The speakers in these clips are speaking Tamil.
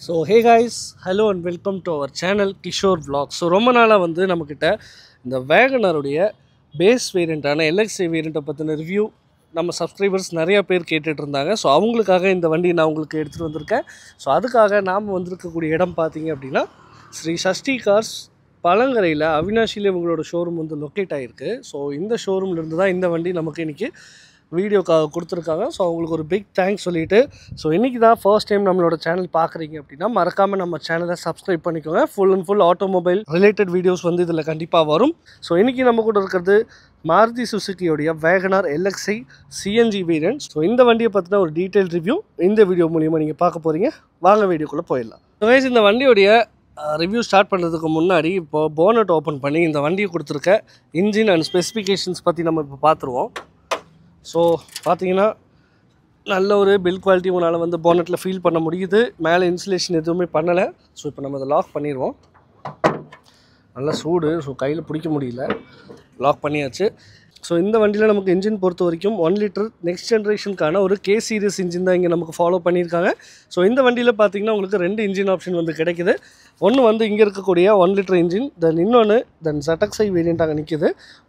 So hey guys, hello and welcome to our channel Kishore Vlogs. So ரொம்ப நாளாக வந்து நம்மக்கிட்ட இந்த வேகனருடைய பேஸ் வேரியண்ட்டான LXi வேரியண்ட்டை பற்றின ரிவ்யூ நம்ம சப்ஸ்கிரைபர்ஸ் நிறையா பேர் கேட்டுட்டு இருந்தாங்க. ஸோ அவங்களுக்காக இந்த வண்டி நான் உங்களுக்கு எடுத்துகிட்டு வந்திருக்கேன். ஸோ அதுக்காக நாம் வந்திருக்கக்கூடிய இடம் பார்த்தீங்க அப்படின்னா ஸ்ரீ சஷ்டி கார்ஸ் பழங்கரையில் அவினாஷியில் இவங்களோட ஷோரூம் வந்து லொக்கேட் ஆகிருக்கு. ஸோ இந்த ஷோரூம்லேருந்து தான் இந்த வண்டி நமக்கு இன்றைக்கி வீடியோக்காக கொடுத்துருக்காங்க. ஸோ அவங்களுக்கு ஒரு பிக் தேங்க்ஸ் சொல்லிவிட்டு, ஸோ இன்றைக்கி தான் ஃபர்ஸ்ட் டைம் நம்மளோட சேனல் பார்க்குறீங்க அப்படின்னா மறக்காமல் நம்ம சேனலை சப்ஸ்கிரைப் பண்ணிக்கோங்க. Full and full automobile related videos வந்து இதில் கண்டிப்பாக வரும். ஸோ இன்றைக்கி நம்ம கூட இருக்கிறது மாருதி சுசுக்கியோடைய Wagon R LXi CNG variant. So இந்த வண்டியை பற்றின ஒரு டீட்டெயில் ரிவ்யூ இந்த வீடியோ மூலிமா நீங்கள் பார்க்க போகிறீங்க. வாங்க வீடியோக்குள்ளே போயிடலாம். ஸோ இந்த வண்டியோடைய ரிவ்யூ ஸ்டார்ட் பண்ணுறதுக்கு முன்னாடி இப்போ போனட் ஓப்பன் பண்ணி இந்த வண்டியை கொடுத்துருக்க இன்ஜின் அண்ட் ஸ்பெசிஃபிகேஷன்ஸ் பற்றி நம்ம இப்போ பார்த்துருவோம். ஸோ பார்த்தீங்கன்னா நல்ல ஒரு பில்ட் குவாலிட்டி உங்களால் வந்து போனட்டில் ஃபீல் பண்ண முடியுது. மேலே இன்சுலேஷன் எதுவுமே பண்ணலை. ஸோ இப்போ நம்ம அதை லாக் பண்ணிடுவோம். நல்லா சூடு, ஸோ கையில் பிடிக்க முடியல, லாக் பண்ணியாச்சு. ஸோ இந்த வண்டியில் நமக்கு இன்ஜின் பொறுத்த வரைக்கும் 1 லிட்டர் நெக்ஸ்ட் ஜென்ரேஷனுக்கான ஒரு K சீரிஸ் இன்ஜின் தான் இங்கே நமக்கு ஃபாலோ பண்ணியிருக்காங்க. ஸோ இந்த வண்டியில் பார்த்திங்கன்னா உங்களுக்கு 2 இன்ஜின் ஆப்ஷன் வந்து கிடைக்குது. ஒன்று வந்து இங்கே இருக்கக்கூடிய 1 லிட்டர் இன்ஜின், இன்னொன்று ZXi வேரியண்ட் அங்கே நிற்கிது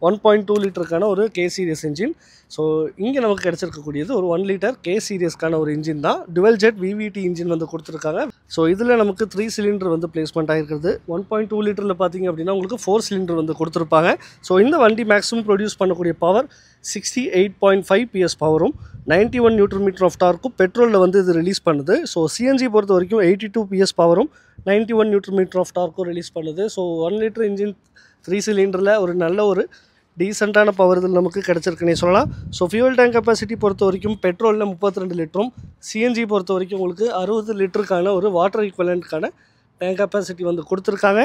1.2 லிட்டருக்கான ஒரு K சீரிஸ் இன்ஜின். ஸோ இங்கே நமக்கு கிடச்சிருக்கக்கூடியது ஒரு 1 லிட்டர் K சீரியஸ்க்கான ஒரு இன்ஜின் தான். டுவெல் ஜெட் VVT இன்ஜின் வந்து கொடுத்துருக்காங்க. ஸோ இதில் நமக்கு 3 சிலிண்டர் வந்து பிளேஸ்மெண்ட் ஆகிருக்கிறது. 1.2 லிட்டரில் பார்த்திங்க அப்படின்னா உங்களுக்கு 4 சிலிண்டர் வந்து கொடுத்துருப்பாங்க. ஸோ இந்த வண்டி மேக்ஸிமம் ப்ரொடியூஸ் பண்ணக்கூடிய பவர் 68.5 PS பவரும் 91 நியூட்டன் மீட்டர் ஆஃப் டார்க்கும் பெட்ரோலில் வந்து இது ரிலீஸ் பண்ணுது. ஸோ CNG பொறுத்த வரைக்கும் 82 PS பவரும் 91 நியூட்டன் மீட்டர் ஆஃப் டார்க்கும் ரிலீஸ் பண்ணுது. ஸோ 1 லிட்டர் இன்ஜின் 3 சிலிண்டரில் ஒரு நல்ல ஒரு டீசெண்டான பவர் இதில் நமக்கு கிடச்சிருக்குன்னே சொல்லலாம். ஸோ ஃபியூல் டேங்க் கெப்பாசிட்டி பொறுத்த வரைக்கும் பெட்ரோலில் 32 லிட்டரும், CNG பொறுத்த வரைக்கும் உங்களுக்கு 60 லிட்டருக்கான ஒரு வாட்டர் ஈக்குவலண்ட்கான டேங்க் கெப்பாசிட்டி வந்து கொடுத்துருக்காங்க.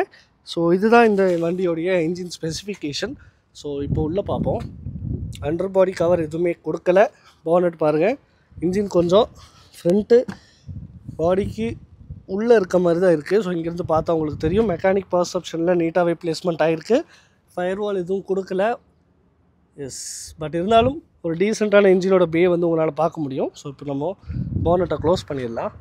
ஸோ இதுதான் இந்த வண்டியோடைய இன்ஜின் ஸ்பெசிஃபிகேஷன். ஸோ இப்போ உள்ளே பார்ப்போம். அண்டர் பாடி கவர் எதுவுமே கொடுக்கல. போனட் பாருங்கள், இன்ஜின் கொஞ்சம் ஃப்ரண்ட்டு பாடிக்கு உள்ளே இருக்க மாதிரி தான் இருக்குது. ஸோ இங்கேருந்து பார்த்தா உங்களுக்கு தெரியும். மெக்கானிக் பர்செப்ஷனில் நீட்டாகவே பிளேஸ்மெண்ட் ஆகிருக்கு. ஃபயர்வால் எதுவும் கொடுக்கல. எஸ், பட் இருந்தாலும் ஒரு டீசெண்டான இன்ஜினோட பே வந்து உங்களால் பார்க்க முடியும். ஸோ இப்போ நம்ம போனட்டை க்ளோஸ் பண்ணிடலாம்.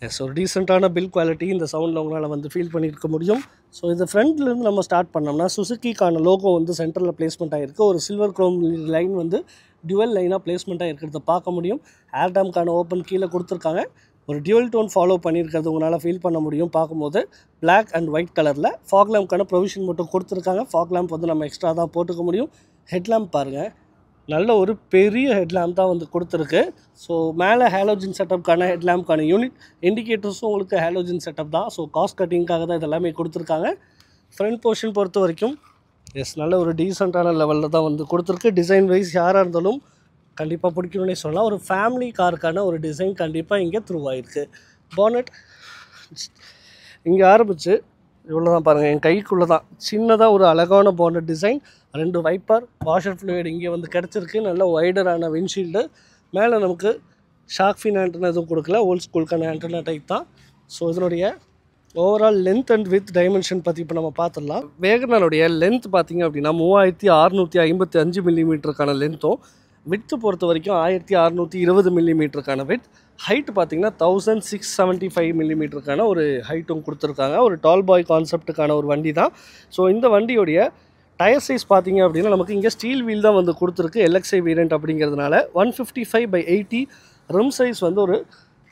எஸ், ஒரு டீசெண்டான பில்ட் குவாலிட்டி இந்த சவுண்டில் உங்களால் வந்து ஃபீல் பண்ணியிருக்க முடியும். ஸோ இது ஃப்ரண்ட்லேருந்து நம்ம ஸ்டார்ட் பண்ணோம்னா சுசுக்கிக்கான லோகோ வந்து சென்டரில் பிளேஸ்மெண்ட் ஆகிருக்கு. ஒரு சில்வர் க்ரோம் லைன் வந்து டியூவல் லைனாக பிளேஸ்மெண்ட் ஆகிருக்கிறத பார்க்க முடியும். ஏர் டேம்க்கான ஓப்பன் கீழே கொடுத்துருக்காங்க. ஒரு டியூவல் டோன் ஃபாலோ பண்ணியிருக்கிறது உங்களால் ஃபீல் பண்ண முடியும் பார்க்கும்போது. பிளாக் அண்ட் ஒயிட் கலரில் ஃபாக் லேம்ப்க்கான ப்ரொவிஷன் மட்டும் கொடுத்துருக்காங்க. ஃபாக் லேம்ப் வந்து நம்ம எக்ஸ்ட்ரா தான் போட்டுக்க முடியும். ஹெட்லாம்ப் பாருங்கள், நல்ல ஒரு பெரிய ஹெட்லாம்ப் தான் வந்து கொடுத்துருக்கு. ஸோ மேலே ஹேலோஜின் செட்டப்க்கான ஹெட்லாம்ப்க்கான யூனிட் இண்டிகேட்டர்ஸும் உங்களுக்கு ஹேலோஜின் செட்டப் தான். ஸோ காஸ்ட் கட்டிங்காக தான் இதெல்லாமே கொடுத்துருக்காங்க. ஃப்ரண்ட் போர்ஷன் பொறுத்த வரைக்கும் எஸ், நல்ல ஒரு டீசெண்டான லெவலில் தான் வந்து கொடுத்துருக்கு. டிசைன் வைஸ் யாராக இருந்தாலும் கண்டிப்பாக பிடிக்கணுன்னே சொல்லலாம். ஒரு ஃபேமிலி காருக்கான ஒரு டிசைன் கண்டிப்பாக இங்கே த்ரூ ஆகிருக்கு. போனட் இங்கே ஆரம்பித்து இவ்வளோ தான் பாருங்கள், என் கைக்குள்ளே தான் சின்னதாக ஒரு அழகான bonnet design. 2 wiper, washer fluid இங்கே வந்து கிடச்சிருக்கு. நல்ல வைடரான விண்ட்ஷீல்டு. மேலே நமக்கு ஷார்க் ஃபின் ஆண்டனா எதுவும் கொடுக்கல, ஓல்ட் ஸ்கூலுக்கான ஆண்டனா டைப் தான். ஸோ இதனுடைய overall length and with dimension பற்றி இப்போ நம்ம பார்த்துடலாம். வேகனருடைய லென்த் பார்த்திங்க அப்படின்னா 3655 மில்லிமீட்டருக்கான லென்த்தும், வித்து பொறுத்த வரைக்கும் 1620 மில்லிமீட்டருக்கான வித், ஹைட் பார்த்திங்கன்னா 1675 மில்லிமீட்டருக்கான ஒரு ஹைட்டும் கொடுத்துருக்காங்க. ஒரு டால் பாய் கான்செப்ட்டுக்கான ஒரு வண்டி தான். ஸோ இந்த வண்டியோடைய டயர் சைஸ் பார்த்திங்க அப்படின்னா நமக்கு இங்கே ஸ்டீல் வீல் தான் வந்து கொடுத்துருக்கு. LXi வேரியண்ட் அப்படிங்கிறதுனால 155/80 ரிம் சைஸ் வந்து ஒரு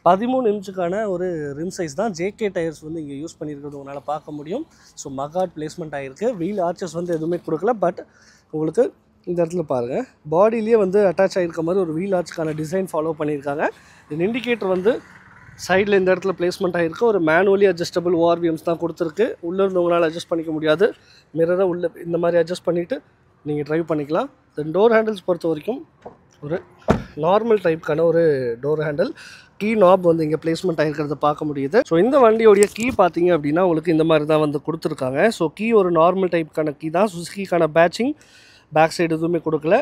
13 இன்ச்சுக்கான ஒரு ரிம் சைஸ் தான். JK டயர்ஸ் வந்து இங்கே யூஸ் பண்ணியிருக்கிறது உங்களால் பார்க்க முடியும். ஸோ மகாட் பிளேஸ்மெண்ட் ஆகிருக்கு. வீல் ஆர்ச்சஸ் வந்து எதுவுமே கொடுக்கல. பட் உங்களுக்கு இந்த இடத்துல பாருங்கள், பாடியிலே வந்து அட்டாச் ஆகிருக்க மாதிரி ஒரு வீல் ஆர்ச்சுக்கான டிசைன் ஃபாலோ பண்ணியிருக்காங்க. இந்த இண்டிகேட்டர் வந்து சைடில் இந்த இடத்துல பிளேஸ்மெண்ட் ஆகிருக்கு. ஒரு மேனுவலி அட்ஜஸ்டபிள் ORVMs தான் கொடுத்துருக்கு. உள்ளே இருந்தவங்களால் அட்ஜஸ்ட் பண்ணிக்க முடியாது. மிரரை உள்ளே இந்த மாதிரி அட்ஜஸ்ட் பண்ணிவிட்டு நீங்கள் ட்ரைவ் பண்ணிக்கலாம். தென் டோர் ஹேண்டில்ஸ் பொறுத்த வரைக்கும் ஒரு நார்மல் டைப்க்கான ஒரு டோர் ஹேண்டில். கீ நாப் வந்து இங்கே பிளேஸ்மெண்ட் ஆகிருக்கிறத பார்க்க முடியுது. ஸோ இந்த வண்டியோடைய கீ பார்த்தீங்க அப்படின்னா உங்களுக்கு இந்த மாதிரி தான் வந்து கொடுத்துருக்காங்க. ஸோ கீ ஒரு நார்மல் டைப்க்கான கீ தான். சுசுக்கிக்கான பேட்சிங் பேக் சைடு எதுவுமே கொடுக்கல.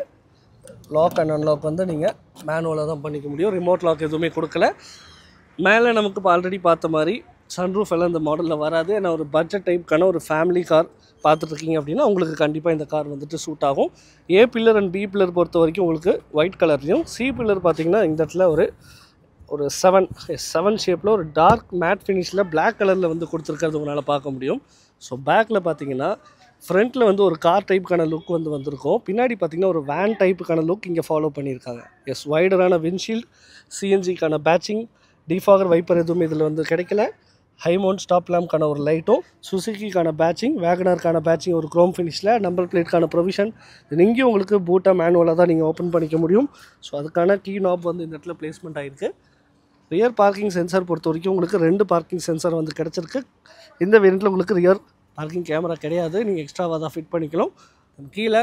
லாக் அண்ட் அன்லாக் வந்து நீங்கள் மேனுவலாக தான் பண்ணிக்க முடியும். ரிமோட் லாக் எதுவுமே கொடுக்கல. மேலே நமக்கு இப்போ ஆல்ரெடி பார்த்த மாதிரி சன்ரூஃப் எல்லாம் இந்த மாடலில் வராது. ஏன்னா ஒரு பட்ஜெட் டைப்புக்கான ஒரு ஃபேமிலி கார் பார்த்துட்ருக்கீங்க அப்படின்னா உங்களுக்கு கண்டிப்பாக இந்த கார் வந்துட்டு சூட் ஆகும். A pillar and B pillar பொறுத்த வரைக்கும் உங்களுக்கு ஒயிட் கலர்லையும், சி பில்லர் பார்த்திங்கன்னா இந்த இடத்துல ஒரு 7 ஷேப்பில் ஒரு டார்க் மேட் ஃபினிஷில் பிளாக் கலரில் வந்து கொடுத்துருக்கிறது உங்களால் பார்க்க முடியும். ஸோ பேக்கில் பார்த்தீங்கன்னா ஃப்ரண்ட்டில் வந்து ஒரு கார் டைப்புக்கான லுக் வந்திருக்கும். பின்னாடி பார்த்திங்கன்னா ஒரு வேன் டைப்புக்கான லுக் இங்கே ஃபாலோ பண்ணியிருக்காங்க. வைடரான விண்ட்ஷீல்ட், சிஎன்ஜிக்கான பேட்சிங், டிஃபாகர் வைப்பர் எதுவும் இதில் வந்து கிடைக்கல. ஹை மவுண்ட் ஸ்டாப் லேம்ப்கான ஒரு லைட்டும், சுசுக்கிக்கான பேட்சிங், வேகனாருக்கான பேட்சிங் ஒரு குரோம் ஃபினிஷில், நம்பர் பிளேட்கான ப்ரொவிஷன். இங்கேயும் உங்களுக்கு பூட்டாக மேனுவலாக தான் நீங்கள் ஓப்பன் பண்ணிக்க முடியும். ஸோ அதுக்கான கீ நாப் வந்து இந்த இடத்துல பிளேஸ்மெண்ட் ஆகிருக்கு. ரியர் பார்க்கிங் சென்சார் பொறுத்த வரைக்கும் உங்களுக்கு 2 பார்க்கிங் சென்சார் வந்து கிடச்சிருக்கு. இந்த வேரியண்ட்டில் உங்களுக்கு ரியர் பார்க்கிங் கேமரா கிடையாது, நீங்கள் எக்ஸ்ட்ராவாக தான் ஃபிட் பண்ணிக்கலாம். கீழே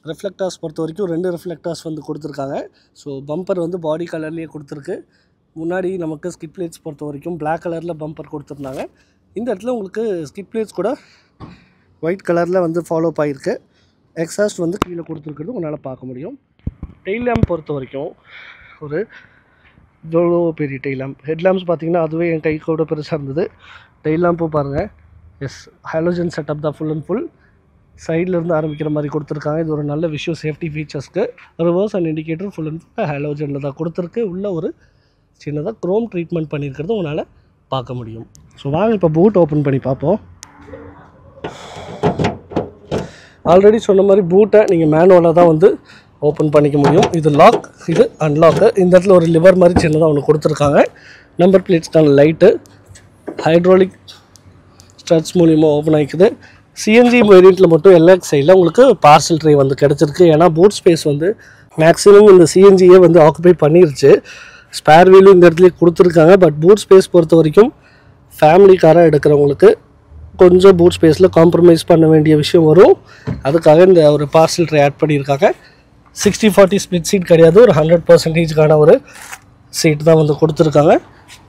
ரிஃப்ளெக்டர்ஸ் பொறுத்த வரைக்கும் 2 ரிஃப்ளெக்டர்ஸ் வந்து கொடுத்துருக்காங்க. ஸோ பம்பர் வந்து பாடி கலர்லேயே கொடுத்துருக்கு. முன்னாடி நமக்கு ஸ்கிட் பிளேட்ஸ் பொறுத்த வரைக்கும் பிளாக் கலரில் பம்பர் கொடுத்துருந்தாங்க. இந்த இடத்துல உங்களுக்கு ஸ்கிட் பிளேட்ஸ் கூட ஒயிட் கலரில் வந்து ஃபாலோ ஆகிருக்கு. எக்ஸாஸ்ட் வந்து கீழே கொடுத்துருக்கிறது உங்களால் பார்க்க முடியும். டெயில் லேம்ப் பொறுத்த வரைக்கும் ஒரு இவ்வளோ பெரிய டெயில் லேம்ப். ஹெட் லேம்ப்ஸ் பார்த்திங்கன்னா அதுவே என் கை கூட பெருசாக இருந்தது. டெயில் லேம்பும் பாருங்கள், ஹாலோஜன் செட்டப் தான் ஃபுல் அண்ட் ஃபுல். சைடில் இருந்து ஆரம்பிக்கிற மாதிரி கொடுத்துருக்காங்க. இது ஒரு நல்ல விஷயம் சேஃப்டி ஃபீச்சர்ஸ்க்கு. Reverse and indicator full and full ஹாலோஜனில் தான் கொடுத்துருக்கு. உள்ள ஒரு சின்னதாக க்ரோம் ட்ரீட்மெண்ட் பண்ணியிருக்கிறது உங்களால் பார்க்க முடியும். ஸோ வாங்க இப்போ பூட் ஓப்பன் பண்ணி பார்ப்போம். ஆல்ரெடி சொன்ன மாதிரி பூட்டை நீங்கள் மேனுவலாக தான் வந்து ஓப்பன் பண்ணிக்க முடியும். இது லாக், இது அன்லாக்கு. இந்த இடத்துல ஒரு லிவர் மாதிரி சின்னதாக ஒன்று கொடுத்துருக்காங்க. நம்பர் பிளேட்ஸ்க்கான லைட்டு, ஹைட்ராலிக் ஸ்டட்ஸ் மூலியமாக ஓப்பன் ஆகிக்குது. சிஎன்ஜி வேரியண்ட்டில் மட்டும் எல்எக்ஸ் சைடில் உங்களுக்கு பார்சல் ட்ரே வந்து கிடச்சிருக்கு. ஏன்னா பூட் ஸ்பேஸ் வந்து மேக்ஸிமம் இந்த சிஎன்ஜியே வந்து ஆக்குபை பண்ணிருச்சு. ஸ்பேர் வீலும் இந்த இடத்துலேயே கொடுத்துருக்காங்க. பட் பூட் ஸ்பேஸ் பொறுத்த வரைக்கும் ஃபேமிலி காராக எடுக்கிறவங்களுக்கு கொஞ்சம் பூட் ஸ்பேஸில் காம்ப்ரமைஸ் பண்ண வேண்டிய விஷயம் வரும். அதுக்காக இந்த ஒரு பார்சல் ட்ரே ஆட் பண்ணியிருக்காங்க. 60-40 ஸ்பிளிட் சீட் கிடையாது, ஒரு 100%க்கான ஒரு சீட் தான் வந்து கொடுத்துருக்காங்க.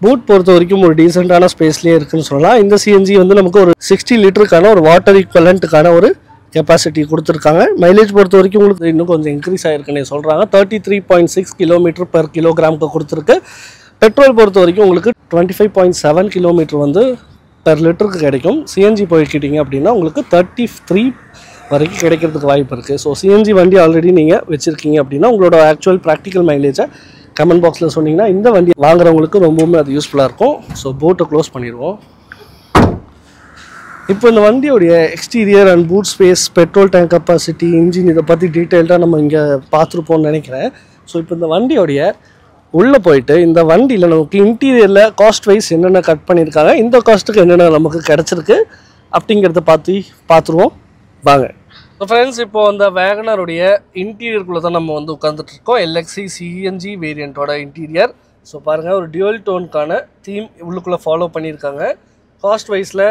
பூட் பொறுத்த வரைக்கும் ஒரு டீசெண்டான ஸ்பேஸ்லேயே இருக்குதுன்னு சொல்லலாம். இந்த சிஎன்ஜி வந்து நமக்கு ஒரு 60 லிட்டருக்கான ஒரு வாட்டர் ஈக்குவலண்ட்டுக்கான ஒரு கெப்பாசிட்டி கொடுத்துருக்காங்க. மைலேஜ் பொறுத்த வரைக்கும் உங்களுக்கு இன்னும் கொஞ்சம் இன்க்ரீஸ் ஆகிருக்குன்னு சொல்கிறாங்க. 33.6 கிலோமீட்டர் பெர் கிலோகிராமுக்கு கொடுத்துருக்கு. பெட்ரோல் பொறுத்த வரைக்கும் உங்களுக்கு 25.7 கிலோமீட்டர் வந்து பெர் லிட்டருக்கு கிடைக்கும். சிஎன்ஜி போய்க்கிட்டீங்க அப்படின்னா உங்களுக்கு 33 வரைக்கும் கிடைக்கிறதுக்கு வாய்ப்பு இருக்குது. ஸோ சிஎன்ஜி வண்டி ஆல்ரெடி நீங்கள் வச்சுருக்கீங்க அப்படின்னா உங்களோட ஆக்சுவல் ப்ராக்டிக்கல் மைலேஜை கமெண்ட் பாக்ஸில் சொன்னீங்கன்னா இந்த வண்டி வாங்குறவங்களுக்கு ரொம்பவுமே அது யூஸ்ஃபுல்லாக இருக்கும். ஸோ போட்டை க்ளோஸ் பண்ணிடுவோம். இப்போ இந்த வண்டியோடைய exterior and boot space, petrol tank capacity, engine இதை பற்றி டீட்டெயில்டாக நம்ம இங்கே பார்த்துருப்போம்னு நினைக்கிறேன். ஸோ இப்போ இந்த வண்டியோடைய உள்ளே போயிட்டு இந்த வண்டியில் நமக்கு இன்டீரியரில் காஸ்ட் வைஸ் என்னென்ன கட் பண்ணியிருக்காங்க, இந்த காஸ்ட்டுக்கு என்னென்ன நமக்கு கிடச்சிருக்கு அப்படிங்கிறத பார்த்துருவோம் வாங்க. ஸோ ஃப்ரெண்ட்ஸ், இப்போது அந்த வேகனருடைய இன்டீரியருக்குள்ளே தான் நம்ம வந்து உட்காந்துட்ருக்கோம். எல்எக்ஸி சிஎன்ஜி வேரியண்ட்டோட இன்டீரியர். ஸோ பாருங்கள், ஒரு டியூவல் டோனுக்கான தீம் உள்ளுக்குள்ளே ஃபாலோ பண்ணியிருக்காங்க. காஸ்ட் வைஸில்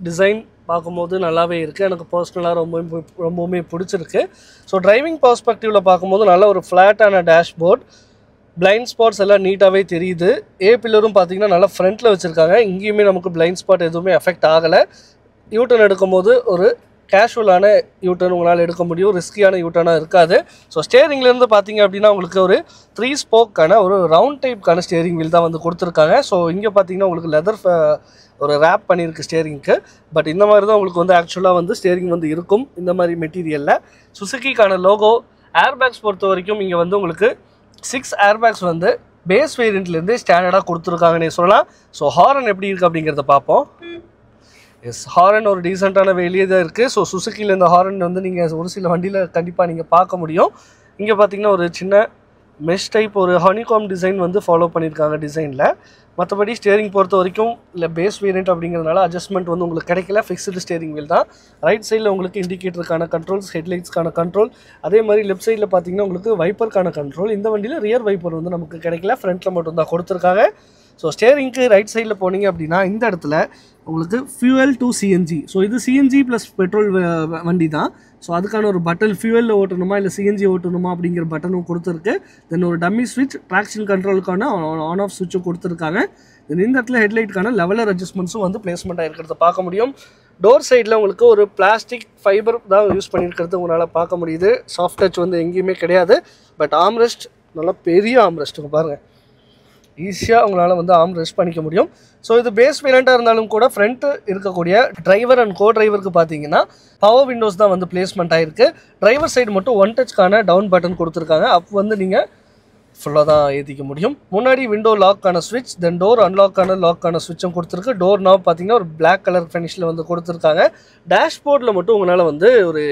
டிசைன் பார்க்கும்போது நல்லாவே இருக்குது. எனக்கு பர்சனலாக ரொம்பவுமே பிடிச்சிருக்கு. ஸோ டிரைவிங் பர்ஸ்பெக்டிவில் பார்க்கும்போது நல்ல ஒரு ஃப்ளாட்டான டேஷ்போர்ட், பிளைண்ட் ஸ்பாட்ஸ் எல்லாம் நீட்டாகவே தெரியுது. ஏ பில்லரும் பார்த்திங்கன்னா நல்லா ஃப்ரண்ட்டில் வச்சுருக்காங்க. இங்கேயுமே நமக்கு பிளைண்ட் ஸ்பாட் எதுவுமே எஃபெக்ட் ஆகலை. யூட்டர்ன் எடுக்கும்போது ஒரு கேஷுவலான யூட்டர்ன் உங்களால் எடுக்க முடியும், ரிஸ்கியான யூட்டர்னாக இருக்காது. ஸோ ஸ்டேரிங்லேருந்து பார்த்தீங்க அப்படின்னா உங்களுக்கு ஒரு 3 ஸ்போக்கான ஒரு ரவுண்ட் டைப்க்கான ஸ்டேரிங் வீல் தான் வந்து கொடுத்துருக்காங்க. ஸோ இங்கே பார்த்தீங்கன்னா உங்களுக்கு லெதர் ஒரு ரேப் பண்ணியிருக்கு ஸ்டேரிங்க்கு. பட் இந்த மாதிரி தான் உங்களுக்கு வந்து ஆக்சுவலாக வந்து ஸ்டேரிங் வந்து இருக்கும் இந்த மாதிரி மெட்டீரியலில். சுசுக்கிக்கான லோகோ, ஏர்பேக்ஸ் பொறுத்த வரைக்கும் இங்கே வந்து உங்களுக்கு 6 ஏர்பேக்ஸ் வந்து பேஸ் வேரியண்ட்லேருந்தே ஸ்டாண்டர்டாக கொடுத்துருக்காங்கன்னே சொல்லலாம். ஸோ ஹாரன் எப்படி இருக்குது அப்படிங்கிறத பார்ப்போம். ஹாரன் ஒரு டீசெண்டான வெளியே தான் இருக்குது. ஸோ சுசுக்கியில் இந்த ஹாரன் வந்து நீங்கள் ஒரு சில வண்டியில் கண்டிப்பாக நீங்கள் பார்க்க முடியும். இங்கே பார்த்தீங்கன்னா ஒரு சின்ன மெஷ் டைப் ஒரு ஹனிகாம் டிசைன் வந்து ஃபாலோ பண்ணியிருக்காங்க டிசைனில். மற்றபடி ஸ்டேரிங் பொறுத்த வரைக்கும் இல்லை பேஸ் வேரியண்ட் அப்படிங்கிறதுனால அட்ஜஸ்ட்மெண்ட் வந்து உங்களுக்கு கிடைக்கல. ஃபிக்ஸ்டு ஸ்டேரிங் வீல் தான். ரைட் சைடில் உங்களுக்கு இண்டிகேட்டருக்கான கண்ட்ரோல்ஸ், ஹெட்லைட்ஸ்க்கான கண்ட்ரோல், அதே மாதிரி லெஃப்ட் சைடில் பார்த்தீங்கன்னா உங்களுக்கு வைப்பருக்கான கண்ட்ரோல். இந்த வண்டியில் ரியர் வைப்பர் வந்து நமக்கு கிடைக்கல, ஃப்ரண்ட்டில் மட்டும் தான் கொடுத்துருக்காங்க. ஸோ ஸ்டேரிங்க்கு ரைட் சைடில் போனீங்க அப்படின்னா இந்த இடத்துல உங்களுக்கு ஃபியூவல் டு சிஎன்ஜி. ஸோ இது சிஎன்ஜி ப்ளஸ் பெட்ரோல் வண்டி தான். ஸோ அதுக்கான ஒரு பட்டன் ஃபியூவலில் ஓட்டணுமா இல்லை சிஎன்ஜி ஓட்டணுமா அப்படிங்கிற பட்டனும் கொடுத்துருக்கு. தென் ஒரு டம்மி ஸ்விட்ச், ட்ராக்ஷன் கண்ட்ரோலுக்கான ஆன் ஆஃப் ஸ்விட்சும் கொடுத்துருக்காங்க. தென் இந்த இடத்துல ஹெட்லைட்டுக்கான லெவலர் அட்ஜஸ்ட்மெண்ட்ஸும் வந்து பிளேஸ்மெண்ட் ஆகிருக்கிறத பார்க்க முடியும். டோர் சைடில் உங்களுக்கு ஒரு பிளாஸ்டிக் ஃபைபர் தான் யூஸ் பண்ணியிருக்கிறது உங்களால் பார்க்க முடியுது. சாஃப்ட் டச் வந்து எங்கேயுமே கிடையாது. பட் ஆம்ரெஸ்ட் நல்லா பெரிய ஆம்ரெஸ்ட்டுங்க பாருங்கள். ஈஸியாக உங்களால் வந்து ஆர்ம் ரெஸ்ட் பண்ணிக்க முடியும். ஸோ இது பேஸ் வேரியண்ட்டாக இருந்தாலும் கூட ஃப்ரண்ட்டு இருக்கக்கூடிய டிரைவர் அண்ட் கோ டிரைவருக்கு பார்த்தீங்கன்னா பவர் விண்டோஸ் தான் வந்து பிளேஸ்மெண்ட் ஆகிருக்கு. டிரைவர் சைடு மட்டும் ஒன் டச்க்கான டவுன் பட்டன் கொடுத்துருக்காங்க. அப்போ வந்து நீங்கள் ஃபுல்லாக தான் ஏற்றிக்க முடியும். முன்னாடி விண்டோ லாக்கான ஸ்விட்ச், தென் டோர் லாக்கான ஸ்விட்சும் கொடுத்துருக்கு. டோர் நாப் பார்த்தீங்கன்னா ஒரு பிளாக் கலர் ஃபினிஷில் வந்து கொடுத்துருக்காங்க. டேஷ்போர்டில் மட்டும் உங்களால் வந்து ஒரு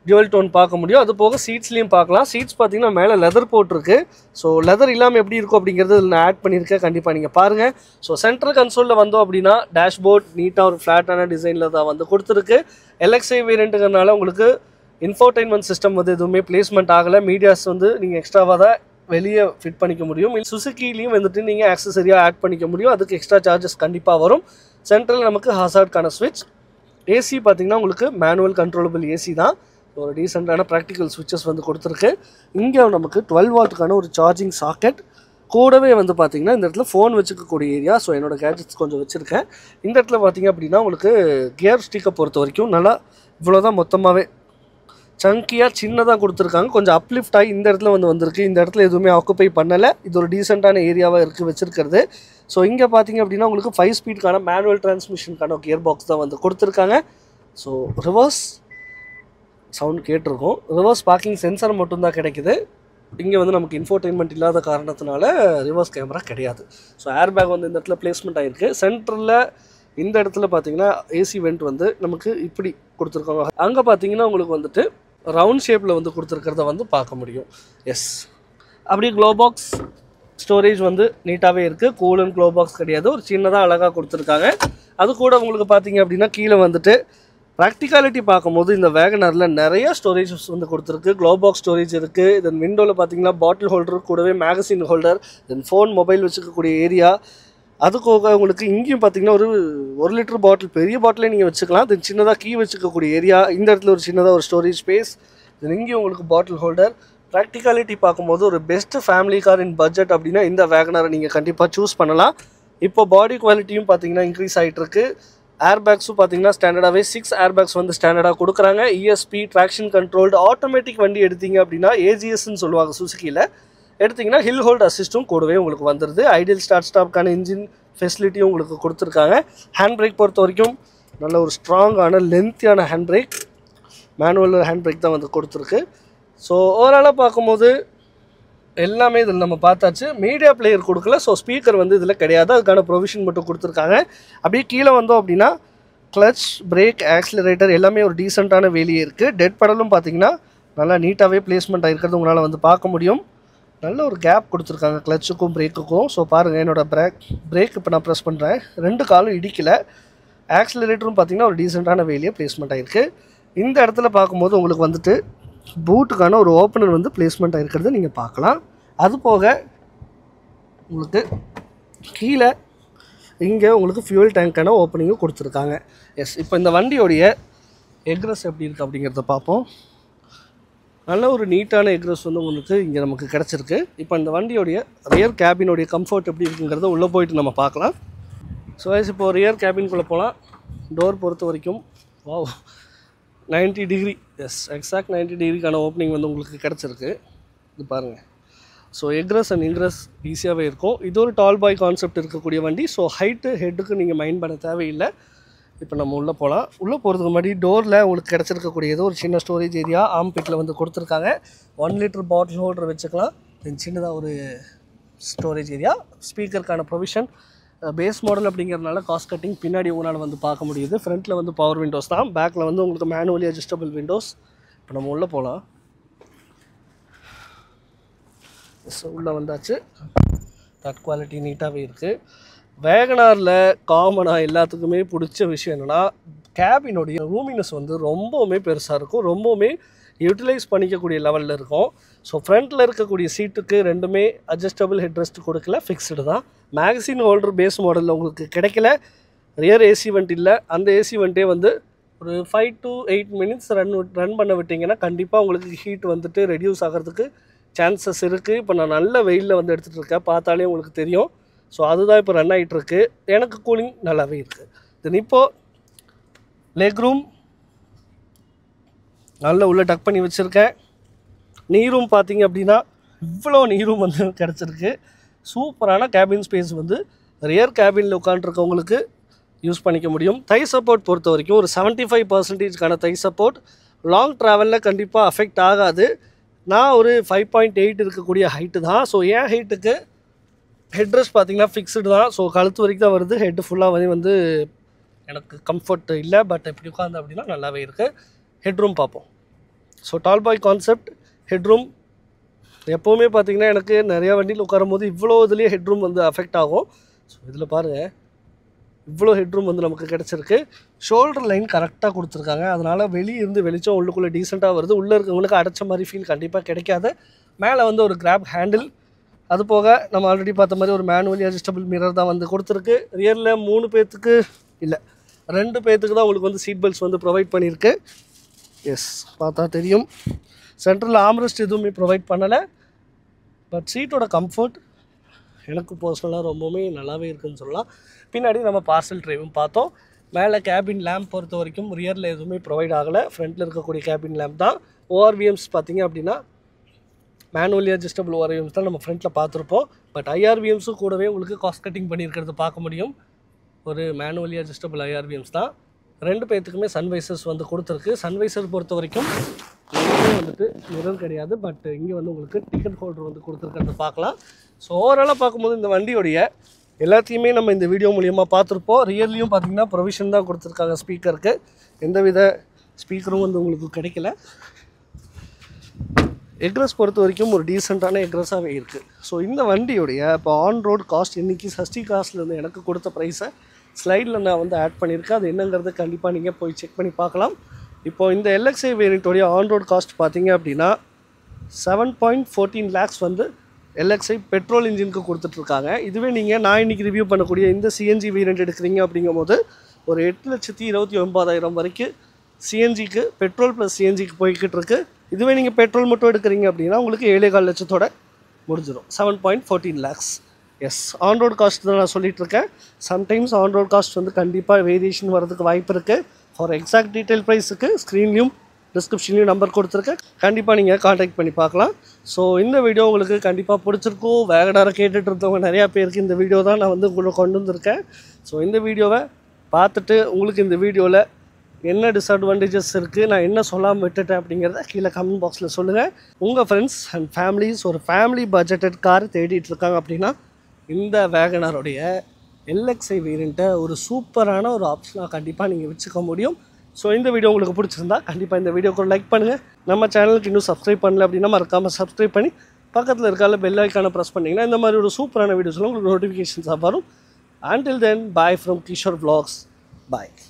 டியூவல் டோன் பார்க்க முடியும். அது போக சீட்ஸ்லையும் பார்க்கலாம். சீட்ஸ் பார்த்தீங்கன்னா மேலே லெதர் போட்டிருக்கு. ஸோ லெதர் இல்லாமல் எப்படி இருக்கும் அப்படிங்கிறது நான் ஆட் பண்ணியிருக்கேன், கண்டிப்பாக நீங்கள் பாருங்கள். ஸோ சென்ட்ரல் கன்சோலில் வந்தோம் அப்படின்னா டேஷ்போர்ட் நீட்டாக ஒரு ஃப்ளாட்டான டிசைனில் தான் வந்து கொடுத்துருக்கு. LXi வேரியண்ட்டுங்கிறனால உங்களுக்கு இன்ஃபோர்டைன்மெண்ட் சிஸ்டம் வந்து எதுவுமே பிளேஸ்மெண்ட் ஆகலை. மீடியாஸ் வந்து நீங்கள் எக்ஸ்ட்ராவாக தான் வெளியே ஃபிட் பண்ணிக்க முடியும். சுசுக்கிலையும் வந்துட்டு நீங்கள் ஆக்சசரியாக ஆட் பண்ணிக்க முடியும். அதுக்கு எக்ஸ்ட்ரா சார்ஜஸ் கண்டிப்பாக வரும். சென்ட்ரலில் நமக்கு ஹசார்ட்கான ஸ்விட்ச். ஏசி பார்த்தீங்கன்னா உங்களுக்கு மேனுவல் கண்ட்ரோலபிள் ஏசி தான். ஒரு டீசெண்டான ப்ராக்டிக்கல் ஸ்விட்சஸ் வந்து கொடுத்துருக்கு. இங்கே நமக்கு 12 வாட்டுக்கான ஒரு சார்ஜிங் சாக்கெட் கூடவே வந்து பார்த்திங்கன்னா இந்த இடத்துல ஃபோன் வச்சுக்கக்கூடிய ஏரியா. ஸோ என்னோடய கேட்ஜெட்ஸ் கொஞ்சம் வச்சுருக்கேன். இந்த இடத்துல பார்த்திங்க அப்படின்னா உங்களுக்கு கியர் ஸ்டிக்கை பொறுத்த வரைக்கும் நல்லா இவ்வளோ தான் மொத்தமாகவே சங்கியாக சின்னதாக கொடுத்துருக்காங்க. கொஞ்சம் அப்லிஃப்ட் ஆகி இந்த இடத்துல வந்திருக்கு. இந்த இடத்துல எதுவுமே ஆக்குப்பை பண்ணலை. இது ஒரு டீசெண்டான ஏரியாவாக இருக்குது வச்சுருக்கிறது. ஸோ இங்கே பார்த்திங்க அப்படின்னா உங்களுக்கு 5 ஸ்பீடுக்கான மேனுவல் டிரான்ஸ்மிஷனுக்கான கியர் பாக்ஸ் தான் வந்து கொடுத்துருக்காங்க. ஸோ ரிவர்ஸ் சவுண்ட் கேட்டிருக்கும். ரிவர்ஸ் பார்க்கிங் சென்சார் மட்டும்தான் கிடைக்குது. இங்கே வந்து நமக்கு இன்ஃபோர்டைன்மெண்ட் இல்லாத காரணத்தினால ரிவர்ஸ் கேமரா கிடையாது. ஸோ ஏர் பேக் வந்து இந்த இடத்துல பிளேஸ்மெண்ட் ஆகிருக்கு. சென்டரில் இந்த இடத்துல பார்த்தீங்கன்னா ஏசி வெண்ட் வந்து நமக்கு இப்படி கொடுத்துருக்காங்க. அங்கே பார்த்தீங்கன்னா உங்களுக்கு வந்துட்டு ரவுண்ட் ஷேப்பில் வந்து கொடுத்துருக்கிறத வந்து பார்க்க முடியும். எஸ், அப்படியே க்ளோ பாக்ஸ் ஸ்டோரேஜ் வந்து நீட்டாகவே இருக்குது. கூல் அண்ட் க்ளோ பாக்ஸ் கிடையாது, ஒரு சின்னதாக அழகாக கொடுத்துருக்காங்க. அது கூட உங்களுக்கு பார்த்தீங்க அப்படின்னா கீழே வந்துட்டு ப்ராக்டிகாலிட்டி பார்க்கும்போது இந்த வேகனரில் நிறைய ஸ்டோரேஜஸ் வந்து கொடுத்துருக்கு. க்ளோ பாக்ஸ் ஸ்டோரேஜ் இருக்குது. தென் விண்டோவில் பார்த்தீங்கன்னா பாட்டில் ஹோல்டர் கூடவே magazine holder, then phone mobile வச்சுக்கக்கூடிய ஏரியா. அதுக்காக உங்களுக்கு இங்கேயும் பார்த்தீங்கன்னா ஒரு லிட்டர் பாட்டில், பெரிய பாட்டிலே நீங்கள் வச்சுக்கலாம். தென் சின்னதாக கீ வச்சுக்கக்கூடிய ஏரியா. இந்த இடத்துல ஒரு சின்னதாக ஒரு ஸ்டோரேஜ் ஸ்பேஸ். தென் இங்கேயும் உங்களுக்கு பாட்டில் ஹோல்டர். ப்ராக்டிகாலிட்டி பார்க்கும்போது ஒரு best family car in budget அப்படின்னா இந்த வேகனரை நீங்கள் கண்டிப்பாக சூஸ் பண்ணலாம். இப்போ பாடி குவாலிட்டியும் பார்த்தீங்கன்னா இன்க்ரீஸ் ஆகிட்டுருக்கு. ஏர் பேக்ஸும் பார்த்தீங்கன்னா ஸ்டாண்டர்டாகவே 6 ஏர் பேக்ஸ் வந்து ஸ்டாண்டர்டாக கொடுக்குறாங்க. ESP ட்ராக்ஷன் கண்ட்ரோல்டு ஆட்டோமேட்டிக் வண்டி எடுத்தீங்க அப்படின்னா AGSன்னு சொல்லுவாங்க சுசுக்கியில். எடுத்திங்கன்னா ஹில் ஹோல்ட் அசிஸ்ட்டும் கூடவே உங்களுக்கு வந்துடுது. ஐடியல் ஸ்டார்ட் ஸ்டாப்க்கான இன்ஜின் ஃபெசிலிட்டியும் உங்களுக்கு கொடுத்துருக்காங்க. ஹேண்ட் பிரேக் பொறுத்த வரைக்கும் நல்ல ஒரு ஸ்ட்ராங்கான லென்த்தியான hand brake, manual hand brake தான் வந்து கொடுத்துருக்கு. ஸோ ஓவராலாக பார்க்கும்போது எல்லாமே இதில் நம்ம பார்த்தாச்சு. மீடியா பிளேயர் கொடுக்கல. ஸோ ஸ்பீக்கர் வந்து இதில் கிடையாது, அதுக்கான ப்ரொவிஷன் மட்டும் கொடுத்துருக்காங்க. அப்படியே கீழே வந்தோம் அப்படின்னா கிளச், பிரேக், ஆக்சிலரேட்டர் எல்லாமே ஒரு டீசெண்டான வேலையே இருக்குது. டெட் பெடலும் பார்த்தீங்கன்னா நல்லா நீட்டாகவே பிளேஸ்மெண்ட் ஆகிருக்கிறது உங்களால் வந்து பார்க்க முடியும். நல்ல ஒரு கேப் கொடுத்துருக்காங்க கிளச்சுக்கும் பிரேக்குக்கும். ஸோ பாருங்கள், என்னோடய பிரேக் இப்போ நான் ப்ரெஸ் பண்ணுறேன், 2 காலும் இடிக்கலை. ஆக்சிலரேட்டரும் பார்த்தீங்கன்னா ஒரு டீசெண்டான வேலையே பிளேஸ்மெண்ட் ஆகிருக்கு. இந்த இடத்துல பார்க்கும்போது உங்களுக்கு வந்துட்டு பூட்டுக்கான ஒரு ஓப்பனர் வந்து பிளேஸ்மெண்ட் ஆகிருக்கிறது நீங்கள் பார்க்கலாம். அது போக உங்களுக்கு கீழே இங்கே உங்களுக்கு ஃபியூல் டேங்க்கான ஓப்பனிங்கும் கொடுத்துருக்காங்க. எஸ், இப்போ இந்த வண்டியோடைய எக்ரஸ் எப்படி இருக்குது அப்படிங்கிறத பார்ப்போம். நல்ல ஒரு நீட்டான எக்ரஸ் வந்து உங்களுக்கு இங்கே நமக்கு கிடச்சிருக்கு. இப்போ இந்த வண்டியோடைய ரியர் கேபினுடைய கம்ஃபர்ட் எப்படி இருக்குங்கிறத உள்ளே போயிட்டு நம்ம பார்க்கலாம். ஸோ இப்போ ரியர் கேபின்குள்ளே போகலாம். டோர் பொறுத்த வரைக்கும் வாவ் 90 டிகிரி, எஸ் எக்ஸாக்ட் 90 டிகிரிக்கான ஓப்பனிங் வந்து உங்களுக்கு கிடச்சிருக்கு. இது பாருங்கள். ஸோ எக்ரஸ் அண்ட் இன்க்ரஸ் ஈஸியாகவே இருக்கும். இது ஒரு டால் பாய் கான்செப்ட் இருக்கக்கூடிய வண்டி. ஸோ ஹெட்டுக்கு நீங்கள் மைண்ட் பண்ண தேவையில்லை. இப்போ நம்ம உள்ளே போகலாம். உள்ளே போகிறதுக்கு முன்னாடி டோரில் உங்களுக்கு கிடச்சிருக்கக்கூடிய ஏதோ ஒரு சின்ன ஸ்டோரேஜ் ஏரியா ஆம்பிட்டில் வந்து கொடுத்துருக்காங்க. 1 லிட்டர் பாட்டில் ஹோல்டர் வச்சுக்கலாம். தென் சின்னதாக ஒரு ஸ்டோரேஜ் ஏரியா, ஸ்பீக்கருக்கான ப்ரொவிஷன். பேஸ் மாடல் அப்படிங்கிறதுனால காஸ்ட் கட்டிங் பின்னாடி உங்களால் வந்து பார்க்க முடியுது. ஃப்ரண்ட்டில் வந்து பவர் விண்டோஸ் தான், பேக்கில் வந்து உங்களுக்கு மேனுவலி அட்ஜஸ்டபிள் விண்டோஸ். இப்போ நம்ம உள்ளே போகலாம். ஸோ உள்ளே வந்தாச்சு. தட் குவாலிட்டி நீட்டாகவே இருக்குது. வேகனாரில் காமனாக எல்லாத்துக்குமே பிடிச்ச விஷயம் என்னென்னா கேபினுடைய ரூமினஸ் வந்து ரொம்பவுமே பெருசாக இருக்கும், ரொம்பவுமே யூட்டிலைஸ் பண்ணிக்கக்கூடிய லெவலில் இருக்கும். ஸோ ஃப்ரண்ட்டில் இருக்கக்கூடிய சீட்டுக்கு 2மே அட்ஜஸ்டபிள் ஹெட் ரெஸ்ட் கொடுக்கல, ஃபிக்ஸ்டு தான். மேகசின் ஹோல்டர் பேஸ் மாடலில் உங்களுக்கு கிடைக்கல. ரியர் ஏசி வெண்ட் இல்லை. அந்த ஏசி வெண்ட்டே வந்து ஒரு 5 to 8 மினிட்ஸ் ரன் பண்ண விட்டிங்கன்னா கண்டிப்பாக உங்களுக்கு ஹீட் வந்துட்டு ரெடியூஸ் ஆகிறதுக்கு சான்சஸ் இருக்குது. இப்போ நான் நல்ல வெயிலில் வந்து எடுத்துகிட்டு இருக்கேன், பார்த்தாலே உங்களுக்கு தெரியும். ஸோ அதுதான் இப்போ ரன் ஆகிட்டுருக்கு. எனக்கு கூலிங் நல்லாவே இருக்குது. தென் இப்போது லெக் ரூம் நல்ல உள்ளே டக் பண்ணி வச்சுருக்கேன். நீரும் பார்த்திங்க அப்படின்னா இவ்வளோ நீரும் வந்து கிடச்சிருக்கு. சூப்பரான கேபின் ஸ்பேஸ் வந்து ரியர் கேபினில் உட்காந்துருக்கவங்களுக்கு யூஸ் பண்ணிக்க முடியும். தை சப்போர்ட் பொறுத்த வரைக்கும் ஒரு 75%க்கான தை சப்போர்ட் லாங் ட்ராவலில் கண்டிப்பாக அஃபெக்ட் ஆகாது. நான் ஒரு 5.8 இருக்கக்கூடிய ஹைட்டு தான். ஸோ என் ஹைட்டுக்கு ஹெட்ரெஸ்ட் பார்த்திங்கன்னா ஃபிக்ஸ்டு தான். ஸோ கழுத்து வரைக்கும் தான் வருது. ஹெட்டு ஃபுல்லாக வந்து எனக்கு கம்ஃபர்ட் இல்லை. பட் இப்படி உட்காந்து அப்படின்னா நல்லாவே இருக்குது. ஹெட்ரூம் பார்ப்போம். ஸோ டால் பாய் கான்செப்ட் ஹெட்ரூம் எப்போவுமே பார்த்திங்கன்னா எனக்கு நிறையா வண்டியில் உட்காரும் போது இவ்வளோ இதுலேயே ஹெட்ரூம் வந்து அஃபெக்ட் ஆகும். ஸோ இதில் பாருங்கள் இவ்வளோ ஹெட்ரூம் வந்து நமக்கு கிடச்சிருக்கு. ஷோல்டர் லைன் கரெக்டாக கொடுத்துருக்காங்க. அதனால் வெளியே இருந்து வெளிச்சம் உள்ளுக்குள்ளே டீசெண்டாக வருது. உள்ளே இருக்கவங்களுக்கு அடைச்ச மாதிரி ஃபீல் கண்டிப்பாக கிடைக்காது. மேலே வந்து ஒரு கிராப் ஹேண்டில், அது போக நம்ம ஆல்ரெடி பார்த்த மாதிரி ஒரு மேனுவலி அட்ஜஸ்டபிள் மிரர் தான் வந்து கொடுத்துருக்கு. ரியரில் 3 பேர்த்துக்கு இல்லை 2 பேர்த்துக்கு தான் உங்களுக்கு வந்து சீட் பெல்ட்ஸ் வந்து ப்ரொவைட் பண்ணியிருக்கு. எஸ், பார்த்தா தெரியும். சென்ட்ரல் ஆம்ரெஸ்ட் எதுவுமே ப்ரொவைட் பண்ணலை. பட் சீட்டோட கம்ஃபர்ட் எனக்கு பர்சனலாக ரொம்பவுமே நல்லாவே இருக்குதுன்னு சொல்லலாம். பின்னாடி நம்ம பார்சல் ட்ரைவும் பார்த்தோம். மேலே கேபின் லேம்ப் பொறுத்த வரைக்கும் ரியரில் எதுவுமே ப்ரொவைட் ஆகலை. ஃப்ரண்ட்டில் இருக்கக்கூடிய கேபின் லேம்ப் தான். ஓஆர்விஎம்ஸ் பார்த்திங்க அப்படின்னா மேனுவலி அட்ஜஸ்டபிள் ஓஆர்விஎம்ஸ் தான் நம்ம ஃப்ரண்ட்டில் பார்த்துருப்போம். பட் ஐஆர்விஎம்ஸும் கூடவே உங்களுக்கு காஸ்ட் கட்டிங் பண்ணியிருக்கிறது பார்க்க முடியும். ஒரு மேனுவலி அட்ஜஸ்டபிள் ஐஆர்விஎம்ஸ் தான். 2 பேர்த்துக்குமே சன்வைசர்ஸ் வந்து கொடுத்துருக்கு. சன்வைசர் பொறுத்த வரைக்கும் வந்துட்டு மிரர் கிடையாது. பட் இங்கே வந்து உங்களுக்கு டிக்கெட் ஹோல்டர் வந்து கொடுத்துருக்கிறது பார்க்கலாம். ஸோ ஓவராலாக பார்க்கும்போது இந்த வண்டியோடைய எல்லாத்தையுமே நம்ம இந்த வீடியோ மூலியமாக பார்த்துருப்போம். ரியர்லையும் பார்த்திங்கன்னா ப்ரொவிஷன் தான் கொடுத்துருக்காங்க ஸ்பீக்கருக்கு. எந்தவித ஸ்பீக்கரும் வந்து உங்களுக்கு கிடைக்கல. எக்ரஸ் பொறுத்த வரைக்கும் ஒரு டீசெண்டான எக்ரஸாகவே இருக்குது. ஸோ இந்த வண்டியோடைய இப்போ ஆன் ரோட் காஸ்ட் இன்றைக்கி சஷ்டி காஸ்ட்லேருந்து எனக்கு கொடுத்த ப்ரைஸை ஸ்லைடில் நான் வந்து ஆட் பண்ணியிருக்கேன். அது என்னங்கிறது கண்டிப்பாக நீங்கள் போய் செக் பண்ணி பார்க்கலாம். இப்போது இந்த எல்எக்ஸ்ஐ வேரியண்ட்டோடைய ஆன் ரோட் காஸ்ட் பார்த்திங்க அப்படின்னா 7.14 lakhs வந்து எல்எக்ஸ்ஐ பெட்ரோல் இன்ஜினுக்கு கொடுத்துட்ருக்காங்க. இதுவே நீங்கள் நான் இன்றைக்கி ரிவ்யூ பண்ணக்கூடிய இந்த சிஎன்ஜி வேரியண்ட் எடுக்கிறீங்க அப்படிங்கும்போது ஒரு 8,29,000 வரைக்கும் சிஎன்ஜிக்கு பெட்ரோல் ப்ளஸ் சிஎன்ஜிக்கு போய்கிட்டு இருக்குது. இதுவே நீங்கள் பெட்ரோல் மட்டும் எடுக்கிறீங்க அப்படின்னா உங்களுக்கு 7.4 லட்சத்தோட முடிஞ்சிடும். 7.14 lakhs. Yes, on road cost தான் நான் சொல்லிகிட்ருக்கேன். சம்டைம்ஸ் ஆன் ரோட் காஸ்ட் வந்து கண்டிப்பாக வேரியேஷன் வரதுக்கு வாய்ப்பு இருக்குது. ஃபார் எக்ஸாக்ட் டீட்டெயில் ப்ரைஸுக்கு ஸ்க்ரீன்லையும் டிஸ்கிரிப்ஷன்லையும் நம்பர் கொடுத்துருக்கேன். கண்டிப்பாக நீங்கள் காண்டாக்ட் பண்ணி பார்க்கலாம். ஸோ இந்த வீடியோ உங்களுக்கு கண்டிப்பாக பிடிச்சிருக்கும். வேகனாரை கேட்டுட்டு இருந்தவங்க நிறையா பேருக்கு இந்த வீடியோ தான் நான் வந்து உங்களை கொண்டு வந்திருக்கேன். ஸோ இந்த வீடியோவை பார்த்துட்டு உங்களுக்கு இந்த வீடியோவில் என்ன டிஸ்அட்வான்டேஜஸ் இருக்குது, நான் என்ன சொல்லாமல் விட்டுட்டேன் அப்படிங்கிறத கீழே கமெண்ட் பாக்ஸில் சொல்லுங்கள். உங்கள் ஃப்ரெண்ட்ஸ் அண்ட் ஃபேமிலிஸ் ஒரு ஃபேமிலி பட்ஜெட்டட் கார் தேடிட்டு இருக்காங்க அப்படின்னா இந்த வேகனாரோடைய எல்எக்ஸ்ஐ வேரியண்ட்டை ஒரு சூப்பரான ஒரு ஆப்ஷனாக கண்டிப்பாக நீங்கள் வச்சுக்க முடியும். ஸோ இந்த வீடியோ உங்களுக்கு பிடிச்சிருந்தா கண்டிப்பாக இந்த வீடியோக்கு லைக் பண்ணுங்கள். நம்ம சேனலுக்கு இன்னும் சப்ஸ்கிரைப் பண்ணல அப்படின்னா மறக்காமல் சப்ஸ்கிரைப் பண்ணி பக்கத்தில் இருக்கால பெல் ஐக்கானை ப்ரெஸ் பண்ணிங்கன்னா இந்த மாதிரி ஒரு சூப்பரான வீடியோஸில் உங்களுக்கு நோட்டிஃபிகேஷன்ஸாக வரும். Until then, bye from Kishore Vlogs. Bye.